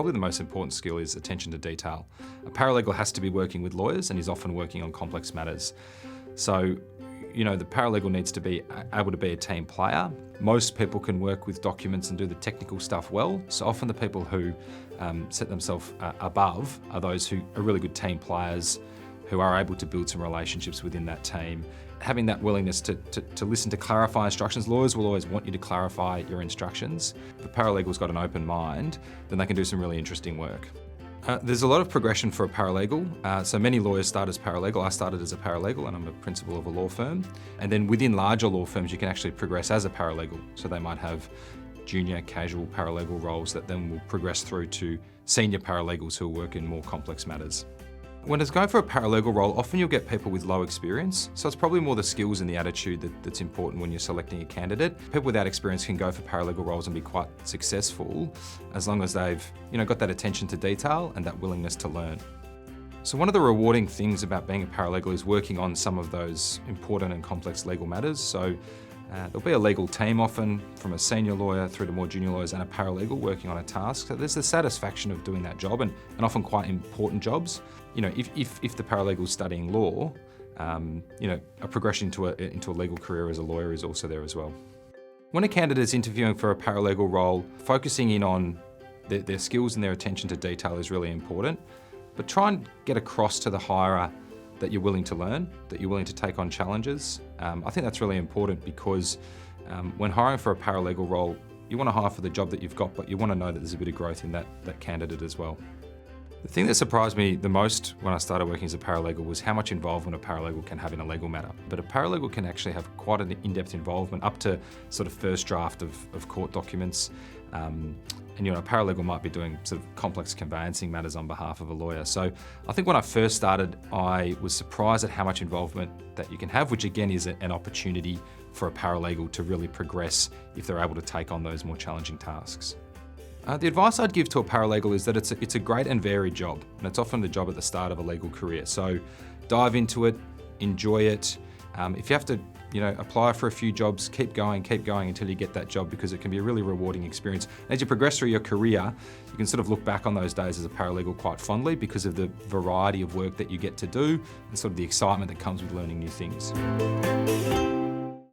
probably the most important skill is attention to detail. A paralegal has to be working with lawyers and is often working on complex matters. So, the paralegal needs to be able to be a team player. Most people can work with documents and do the technical stuff well. So often the people who set themselves above are those who are really good team players, who are able to build some relationships within that team. Having that willingness to listen to clarify instructions. Lawyers will always want you to clarify your instructions. If a paralegal's got an open mind, then they can do some really interesting work. There's a lot of progression for a paralegal. So many lawyers start as paralegal. I started as a paralegal and I'm a principal of a law firm. And then within larger law firms, you can actually progress as a paralegal. So they might have junior, casual paralegal roles that then will progress through to senior paralegals who will work in more complex matters. When it's going for a paralegal role, often you'll get people with low experience. So it's probably more the skills and the attitude that's important when you're selecting a candidate. People without experience can go for paralegal roles and be quite successful as long as they've got that attention to detail and that willingness to learn. So one of the rewarding things about being a paralegal is working on some of those important and complex legal matters. So there'll be a legal team often, from a senior lawyer through to more junior lawyers, and a paralegal working on a task. So there's the satisfaction of doing that job and often quite important jobs. If the paralegal's studying law, a progression into a legal career as a lawyer is also there as well. When a candidate is interviewing for a paralegal role, focusing in on their skills and their attention to detail is really important, but try and get across to the hirer that you're willing to learn, that you're willing to take on challenges. I think that's really important because when hiring for a paralegal role, you want to hire for the job that you've got, but you want to know that there's a bit of growth in that candidate as well. The thing that surprised me the most when I started working as a paralegal was how much involvement a paralegal can have in a legal matter. But a paralegal can actually have quite an in-depth involvement up to sort of first draft of court documents. And a paralegal might be doing sort of complex conveyancing matters on behalf of a lawyer. So I think when I first started, I was surprised at how much involvement that you can have, which again is an opportunity for a paralegal to really progress if they're able to take on those more challenging tasks. The advice I'd give to a paralegal is that it's a great and varied job, and it's often the job at the start of a legal career. So dive into it, enjoy it. If you have to apply for a few jobs, keep going until you get that job, because it can be a really rewarding experience. As you progress through your career, you can sort of look back on those days as a paralegal quite fondly because of the variety of work that you get to do and sort of the excitement that comes with learning new things.